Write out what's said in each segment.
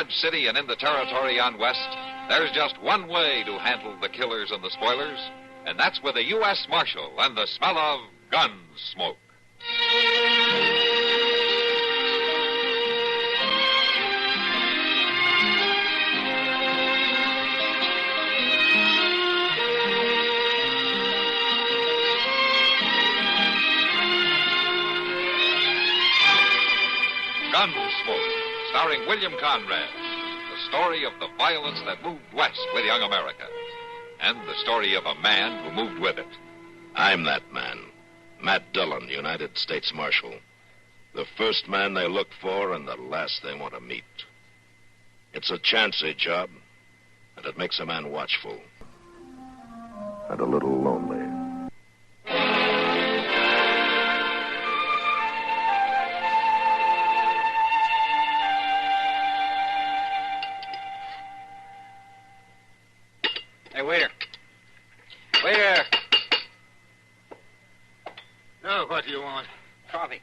Dodge City and in the territory on west, there's just one way to handle the killers and the spoilers, and that's with a U.S. Marshal and the smell of gun smoke. Gunsmoke, starring William Conrad. The story of the violence that moved west with young America. And the story of a man who moved with it. I'm that man. Matt Dillon, United States Marshal. The first man they look for and the last they want to meet. It's a chancy job, and it makes a man watchful. And a little lonely. Hey, waiter. Waiter. Now, what do you want? Coffee.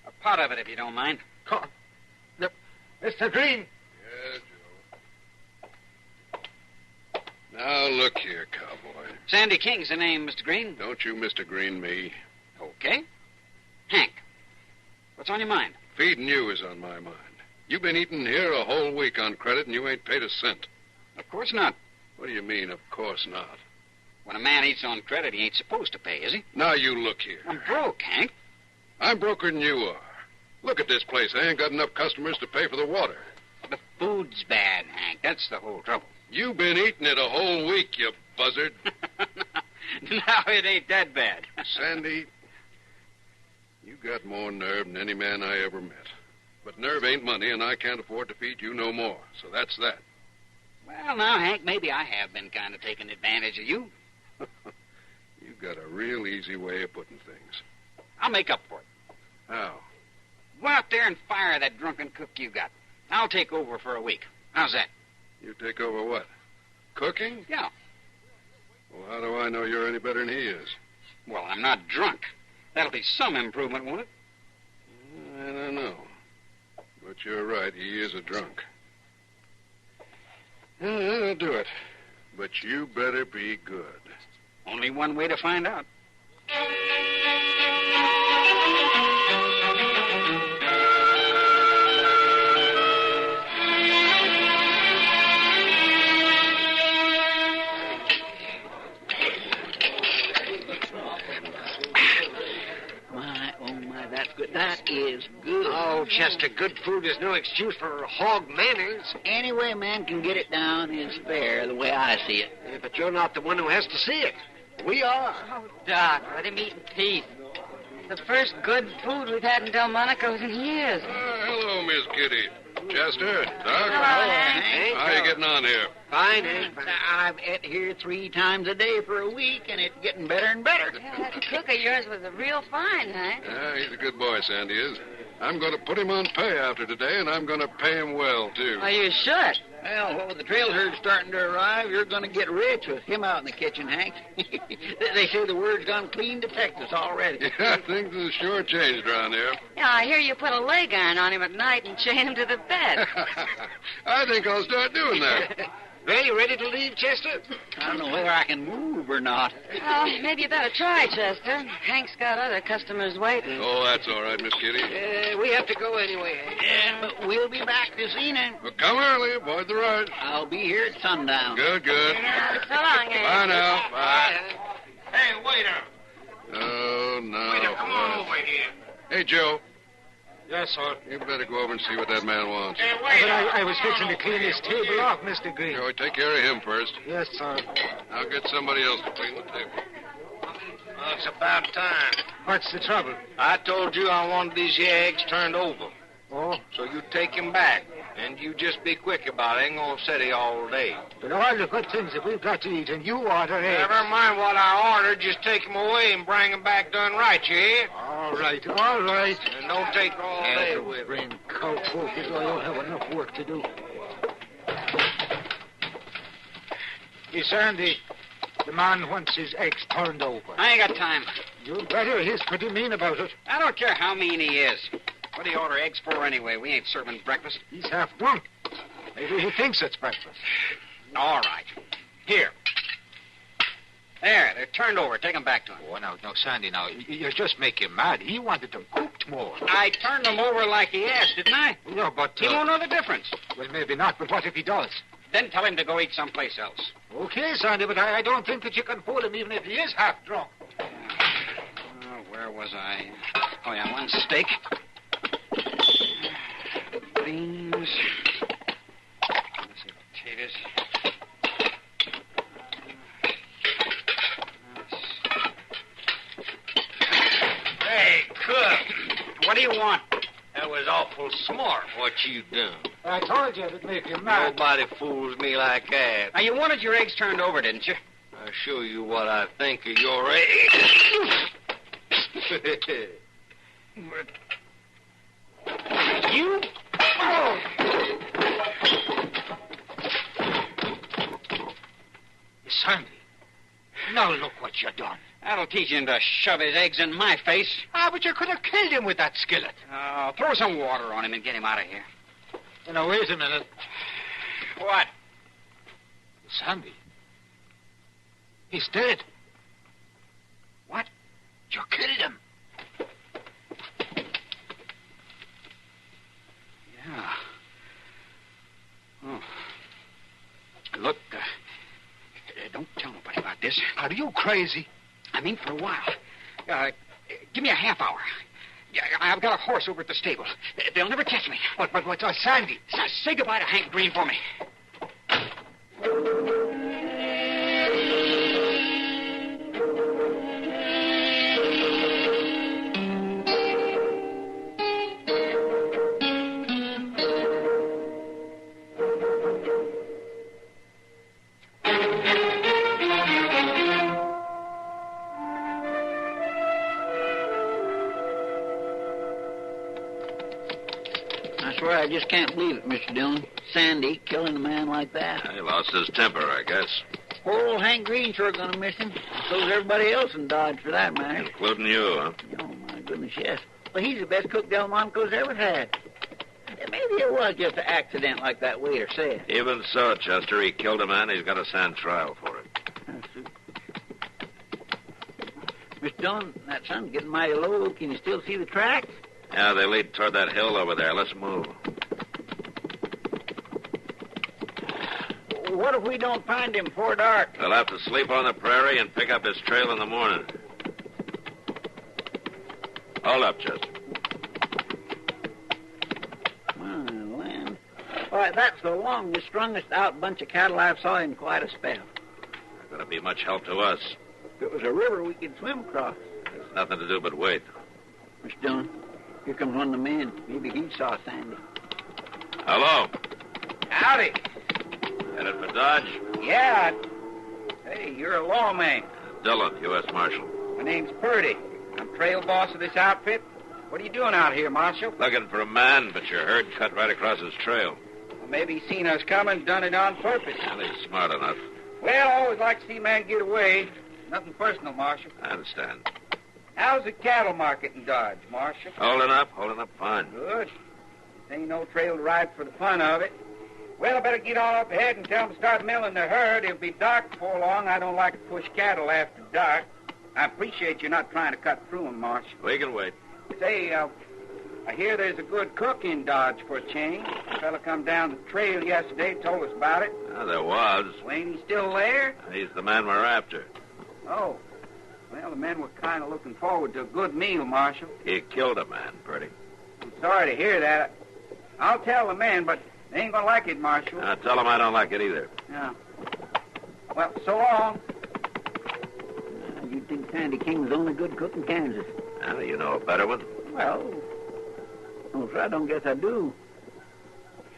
A pot of it, if you don't mind. Mr. Green. Yeah, Joe. Now, look here, cowboy. Sandy King's the name, Mr. Green. Don't you Mr. Green me. Okay. Hank, what's on your mind? Feeding you is on my mind. You've been eating here a whole week on credit, and you ain't paid a cent. Of course not. What do you mean, of course not? When a man eats on credit, he ain't supposed to pay, is he? Now, you look here. I'm broke, Hank. I'm broker than you are. Look at this place. I ain't got enough customers to pay for the water. The food's bad, Hank. That's the whole trouble. You've been eating it a whole week, you buzzard. Now, it ain't that bad. Sandy, you got more nerve than any man I ever met. But nerve ain't money, and I can't afford to feed you no more. So that's that. Well, now, Hank, maybe I have been kind of taking advantage of you. You've got a real easy way of putting things. I'll make up for it. How? Go out there and fire that drunken cook you got. I'll take over for a week. How's that? You take over what? Cooking? Yeah. Well, how do I know you're any better than he is? Well, I'm not drunk. That'll be some improvement, won't it? I don't know. But you're right, he is a drunk. I'll do it. But you better be good. Only one way to find out. That's good. That is good. Oh, Chester, good food is no excuse for hog manners. Any way a man can get it down is fair, the way I see it. Yeah, but you're not the one who has to see it. We are. Oh, Doc, let him eat in peace. The first good food we've had in Delmonico's in years. Hello, Miss Kitty. Chester, Doc. Hello, Hank. How you getting on here? Fine, Hank. I've ate here 3 times a day for a week, and it's getting better and better. Yeah, that cook of yours was a real fine, Hank. Yeah, he's a good boy, Sandy is. I'm going to put him on pay after today, and I'm going to pay him well, too. Oh, you should. Well, with the trail herd starting to arrive, you're going to get rich with him out in the kitchen, Hank. They say the word's gone clean to Texas already. Yeah, things have sure changed around here. Yeah, I hear you put a leg iron on him at night and chain him to the bed. I think I'll start doing that. Well, you ready to leave, Chester? I don't know whether I can move or not. Well, maybe you better try, Chester. Hank's got other customers waiting. Oh, that's all right, Miss Kitty. We have to go anyway, Hank. Yeah, but we'll be back this evening. Well, come early, avoid the rush. I'll be here at sundown. Good. Yeah, so long, Hank. Bye now. Bye. Hey, waiter. Oh, no. Waiter, come on over here. Hey, Joe. Yes, sir. You better go over and see what that man wants. Hey, waiter. I was fixing to clean this table off, Mr. Green. Joey, take care of him first. Yes, sir. I'll get somebody else to clean the table. Well, it's about time. What's the trouble? I told you I wanted these here eggs turned over. Oh? So you take him back. And you just be quick about it. I ain't gonna sit here all day. But all the good things that we've got to eat, and you order eggs. Never mind what I ordered. Just take them away and bring them back done right, you hear? All right. And don't take all day with it. Brain cow folk is I don't have enough work to do. Yes, Sandy, the man wants his eggs turned over. I ain't got time. You'd better. He's pretty mean about it. I don't care how mean he is. What do you order eggs for anyway? We ain't serving breakfast. He's half drunk. Maybe he thinks it's breakfast. All right. Here. There, they're turned over. Take them back to him. Oh, no, Sandy, now, you just make him mad. He wanted them cooked more. I turned them over like he asked, didn't I? No, but... He won't know the difference. Well, maybe not, but what if he does? Then tell him to go eat someplace else. Okay, Sandy, but I don't think that you can fool him even if he is half drunk. Where was I? Oh, yeah, one steak. Beans. Let's see, potatoes. Hey, cook. What do you want? That was awful smart what you done. I told you it'd make you mad. Nobody fools me like that. Now, you wanted your eggs turned over, didn't you? I'll show you what I think of your eggs. You? Oh. Sandy, now look what you done. That'll teach him to shove his eggs in my face. But you could have killed him with that skillet. Throw some water on him and get him out of here. Now, wait a minute. What? Sandy. He's dead. What? You killed him. Yeah. Oh. Look, don't tell nobody about this. Are you crazy? I mean, for a while. Give me a half hour. I've got a horse over at the stable. They'll never catch me. But Sandy. Say goodbye to Hank Green for me. I just can't believe it, Mr. Dillon. Sandy killing a man like that. He lost his temper, I guess. Poor old Hank Green sure gonna miss him. So's everybody else in Dodge, for that matter. Including you, huh? Oh, my goodness, yes. Well, he's the best cook Delmonico's ever had. Maybe it was just an accident like that waiter said. Even so, Chester, he killed a man. He's got to stand trial for it. Mr. Dillon, that sun's getting mighty low. Can you still see the tracks? Yeah, they lead toward that hill over there. Let's move. What if we don't find him before dark? They'll have to sleep on the prairie and pick up his trail in the morning. Hold up, Chester. My land. Why, that's the longest, strongest out bunch of cattle I've saw in quite a spell. Not going to be much help to us. If it was a river, we could swim across. There's nothing to do but wait. Mr. Dillon, here comes one of the men. Maybe he saw Sandy. Hello. Howdy. Headed for Dodge? Yeah. Hey, you're a lawman. Dillon, U.S. Marshal. My name's Purdy. I'm trail boss of this outfit. What are you doing out here, Marshal? Looking for a man, but your herd cut right across his trail. Well, maybe he's seen us coming, done it on purpose. Well, he's smart enough. Well, I always like to see a man get away. Nothing personal, Marshal. I understand. How's the cattle market in Dodge, Marshal? Holding up fine. Good. This ain't no trail to ride for the fun of it. Well, I better get on up ahead and tell them to start milling the herd. It'll be dark before long. I don't like to push cattle after dark. I appreciate you not trying to cut through them, Marshal. We can wait. Say, I hear there's a good cook in Dodge for a change. A fella come down the trail yesterday, told us about it. There was. Well, ain't he still there? He's the man we're after. Oh. Well, the men were kind of looking forward to a good meal, Marshal. He killed a man, Purdy. I'm sorry to hear that. I'll tell the men, but they ain't gonna like it, Marshal. Tell him I don't like it either. Yeah. Well, so long. You'd think Sandy King was the only good cook in Kansas. You know a better one? Well, no, sir, I don't guess I do.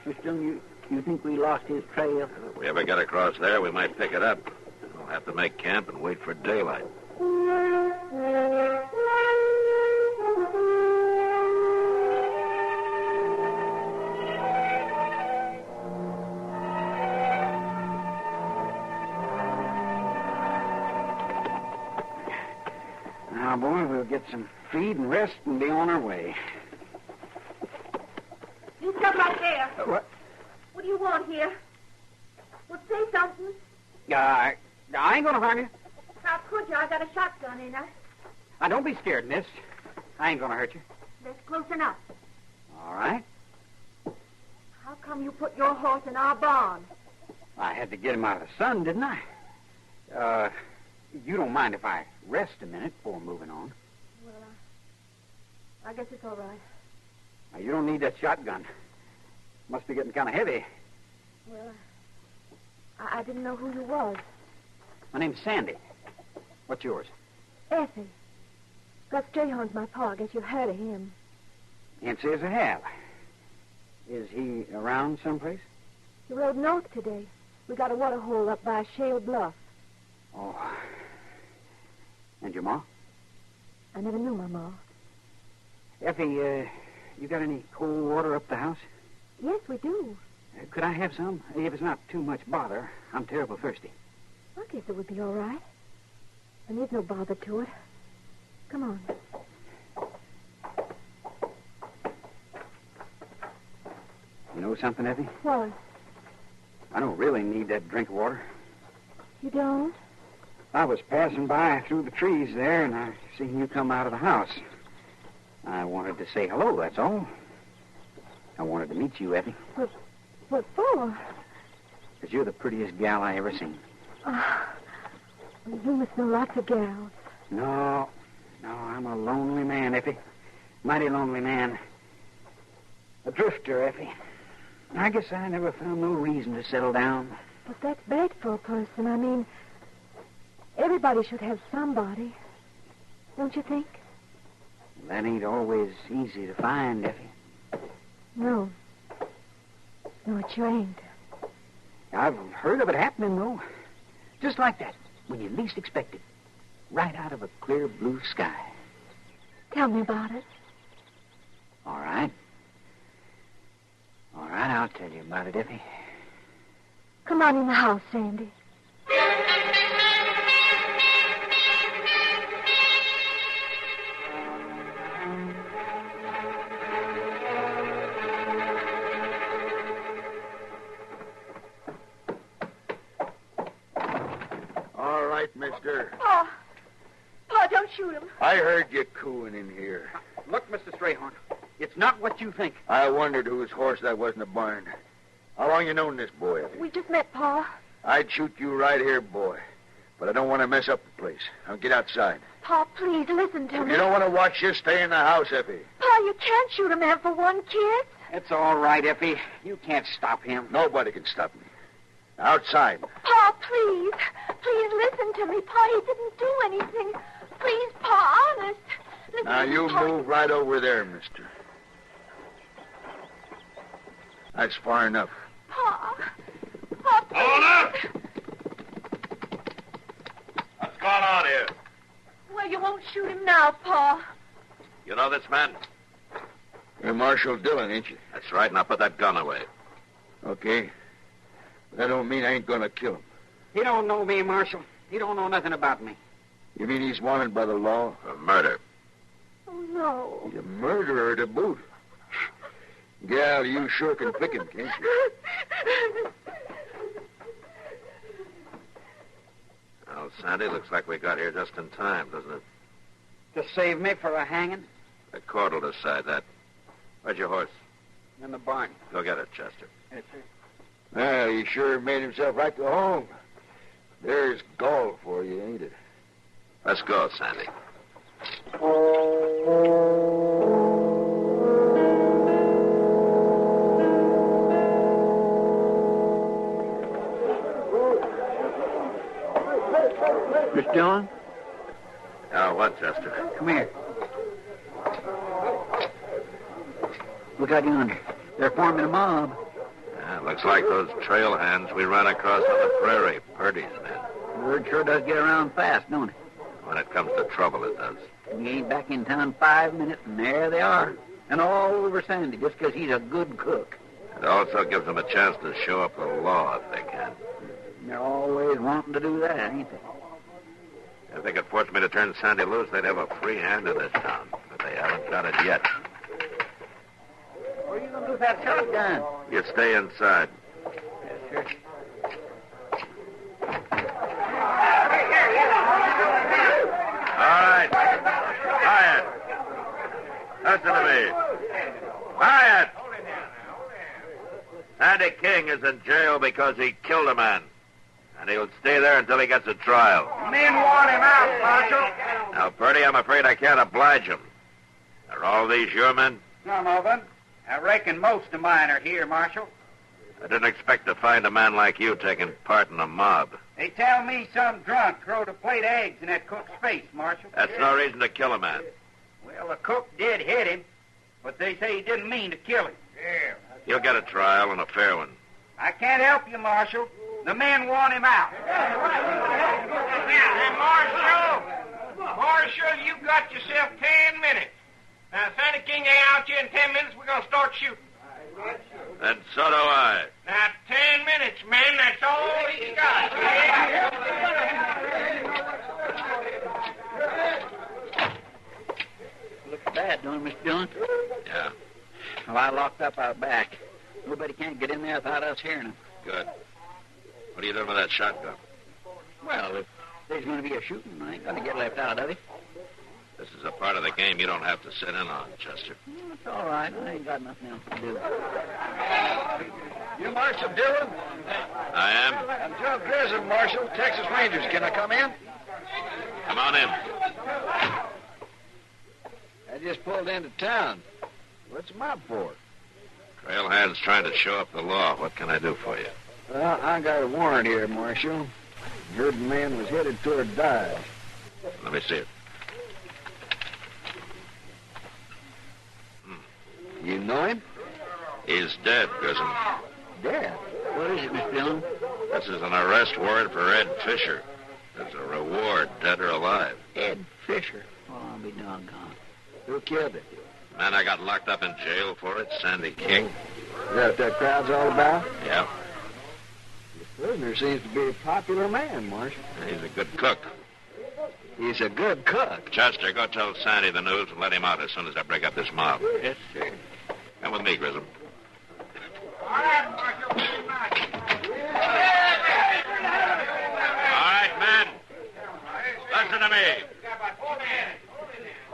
Mr. Dillon, you think we lost his trail? If we ever get across there, we might pick it up. We'll have to make camp and wait for daylight. Now, boy, we'll get some feed and rest and be on our way. You stop right there. What? What do you want here? Well, say something. I ain't gonna harm you. How could you? I got a shotgun, ain't I? Now, don't be scared, miss. I ain't gonna hurt you. That's close enough. All right. How come you put your horse in our barn? I had to get him out of the sun, didn't I? You don't mind if I rest a minute before moving on? Well, I guess it's all right. Now, you don't need that shotgun. Must be getting kind of heavy. Well, I didn't know who you was. My name's Sandy. What's yours? Effie. Gus Strayhorn's my pa. I guess you've heard of him. Can't say as I have. Is he around someplace? He rode north today. We got a water hole up by Shale Bluff. Oh. And your ma? I never knew my ma. Effie, you got any cold water up the house? Yes, we do. Could I have some? If it's not too much bother. I'm terrible thirsty. I guess it would be all right. And there's no bother to it. Come on. You know something, Effie? What? I don't really need that drink of water. You don't? I was passing by through the trees there, and I seen you come out of the house. I wanted to say hello, that's all. I wanted to meet you, Effie. What for? Because you're the prettiest gal I ever seen. You must know lots of gals. No, I'm a lonely man, Effie. Mighty lonely man. A drifter, Effie. I guess I never found no reason to settle down. But that's bad for a person. I mean, everybody should have somebody. Don't you think? That ain't always easy to find, Effie. No. No, it sure ain't. I've heard of it happening, though. Just like that, when you least expect it. Right out of a clear blue sky. Tell me about it. All right. All right, I'll tell you about it, Effie. Come on in the house, Sandy. All right, mister. Pa, don't shoot him. I heard you cooing in here. Look, Mr. Strayhorn, it's not what you think. I wondered whose horse that was in the barn. How long you known this boy? We just met, Pa. I'd shoot you right here, boy. But I don't want to mess up the place. Now get outside. Pa, please, listen to If me. you don't want to watch this, stay in the house, Effie. Pa, you can't shoot a man for one kiss. It's all right, Effie. You can't stop him. Nobody can stop me. Outside. Pa, please. Please listen to me. Pa, he didn't do anything. Please, Pa, honest. Listen Now to me, you Pa. move right over there, mister. That's far enough. Pa, please. Hold up! What's going on here? Well, you won't shoot him now, Pa. You know this man? You're Marshal Dillon, ain't you? That's right. Now put that gun away. Okay. But that don't mean I ain't gonna kill him. He don't know me, Marshal. He don't know nothing about me. You mean he's wanted by the law? For murder. Oh, no. He's a murderer to boot. Gal, you sure can pick him, can't you? Well, Sandy, looks like we got here just in time, doesn't it? To save me for a hanging? The court will decide that. Where's your horse? In the barn. Go get it, Chester. Yes, sir. Well, he sure made himself right to home. There's gall for you, ain't it? Let's go, Sandy. Miss Dillon? Now, what, Chester? Come here. Look out yonder. They're forming a mob. Yeah, looks like those trail hands we ran across on the prairie. Purdy's men. Word sure does get around fast, don't it? When it comes to trouble, it does. We ain't back in town 5 minutes, and there they are. And all over Sandy, just 'cause he's a good cook. It also gives them a chance to show up the law if they can. They're always wanting to do that, ain't they? If they could force me to turn Sandy loose, they'd have a free hand in this town. But they haven't got it yet. What are you going to do with that shotgun? You stay inside. All right. Quiet. Listen to me. Quiet. Sandy King is in jail because he killed a man. And he'll stay there until he gets a trial. Men want him out, Marshal. Now, Purdy, I'm afraid I can't oblige him. Are all these your men? Some of them. I reckon most of mine are here, Marshal. I didn't expect to find a man like you taking part in a mob. They tell me some drunk throwed a plate of eggs in that cook's face, Marshal. That's no reason to kill a man. Well, the cook did hit him, but they say he didn't mean to kill him. Yeah. You'll get a trial and a fair one. I can't help you, Marshal. The men want him out. Hey, Marshal, you got yourself 10 minutes. Now, Sandy King ain't out here in 10 minutes. We're going to start shooting. And so do I. Now, 10 minutes, man. That's all he's got. Looks bad, don't it, Mr. Dillon? Yeah. Well, I locked up out back. Nobody can't get in there without us hearing them. Good. What are you doing with that shotgun? Well, if there's going to be a shooting, I ain't going to get left out of it. This is a part of the game you don't have to sit in on, Chester. Well, it's all right. I ain't got nothing else to do. You Marshal Dillon? I am. I'm Joe Grissom, Marshal, Texas Rangers. Can I come in? Come on in. I just pulled into town. What's the mob for? Trail hands trying to show up the law. What can I do for you? Well, I got a warrant here, Marshal. Heard the man was headed toward Dodge. Let me see it. You know him? He's dead, Grissom. Dead? What is it, Mr. Dillon? This is an arrest warrant for Ed Fisher. There's a reward, dead or alive. Ed Fisher? Oh, I'll be doggone. Who killed him? Man I got locked up in jail for it, Sandy King. Is that what that crowd's all about? Yeah. The prisoner seems to be a popular man, Marshal. He's a good cook. He's a good cook. Chester, go tell Sandy the news and let him out as soon as I break up this mob. Yes, sir. Come with me, Grissom. All right, Marshal. All right, men. Listen to me.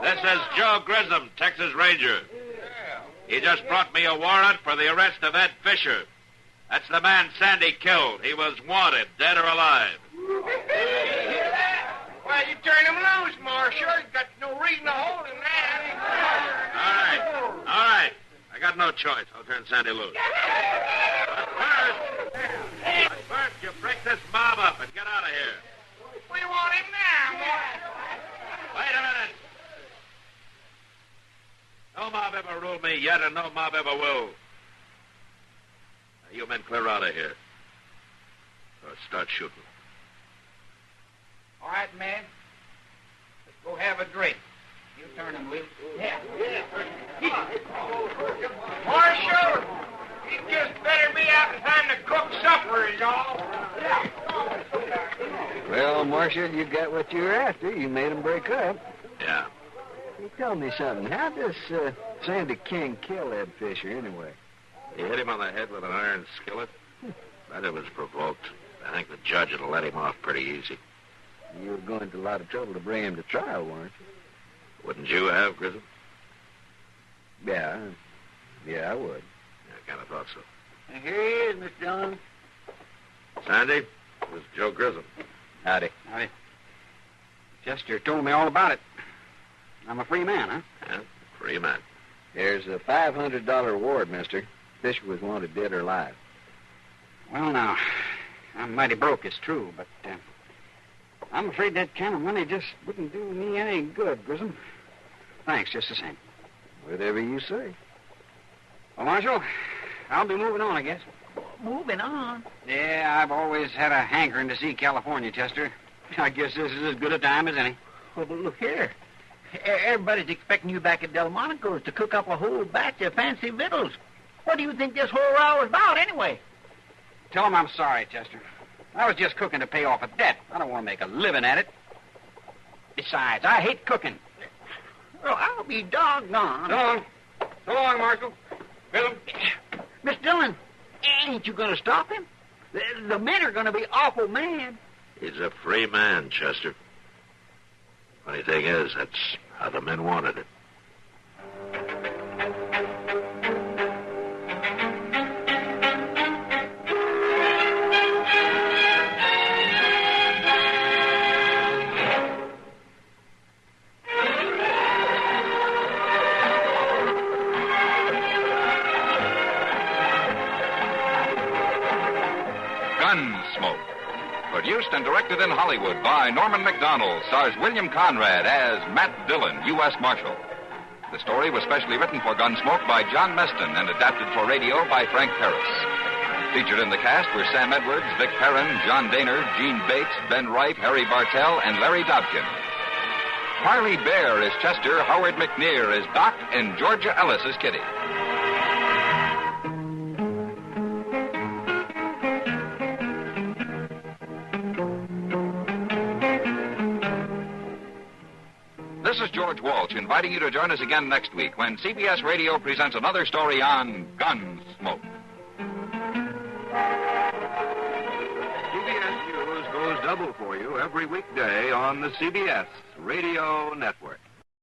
This is Joe Grissom, Texas Ranger. He just brought me a warrant for the arrest of Ed Fisher. That's the man Sandy killed. He was wanted, dead or alive. Well, you turn him loose, Marshal. You got no reason to hold him now. All right. I got no choice. I'll turn Sandy loose. But first, you break this mob up and get out of here. We want him now, Wait a minute. No mob ever ruled me yet, and no mob ever will. Now, you men clear out of here. Or start shooting. All right, man. Let's go have a drink. You turn him loose. Yeah. Marshal, you just better be out in time to cook supper, is all. Well, Marshal, you got what you were after. You made him break up. Yeah. You tell me something. How does Sandy King kill Ed Fisher, anyway? He hit him on the head with an iron skillet. But it was provoked. I think the judge will let him off pretty easy. You were going to a lot of trouble to bring him to trial, weren't you? Wouldn't you have, Grissom? Yeah, I would. I kind of thought so. Here he is, Mr. Dillon. Sandy, this is Joe Grissom. Howdy. Chester told me all about it. I'm a free man, huh? Yeah, free man. There's a $500 reward, mister. Fisher was wanted dead or alive. Well, now, I'm mighty broke, it's true, but I'm afraid that kind of money just wouldn't do me any good, Grissom. Thanks, just the same. Whatever you say. Well, Marshal, I'll be moving on, I guess. Moving on. Yeah, I've always had a hankering to see California, Chester. I guess this is as good a time as any. Well, but look here. Everybody's expecting you back at Delmonico's to cook up a whole batch of fancy victuals. What do you think this whole row is about, anyway? Tell him I'm sorry, Chester. I was just cooking to pay off a debt. I don't want to make a living at it. Besides, I hate cooking. Well, I'll be doggone. So long, Marshal. Bill. Miss Dillon, ain't you going to stop him? The men are going to be awful mad. He's a free man, Chester. Funny thing is, that's how the men wanted it. Gunsmoke. Produced and directed in Hollywood by Norman Macdonald, stars William Conrad as Matt Dillon, U.S. Marshal. The story was specially written for Gunsmoke by John Meston and adapted for radio by Frank Paris. Featured in the cast were Sam Edwards, Vic Perrin, John Daner, Gene Bates, Ben Wright, Harry Bartell, and Larry Dobkin. Harley Bear is Chester, Howard McNear is Doc, and Georgia Ellis is Kitty. This is George Walsh inviting you to join us again next week when CBS Radio presents another story on Gunsmoke. CBS News goes double for you every weekday on the CBS Radio Network.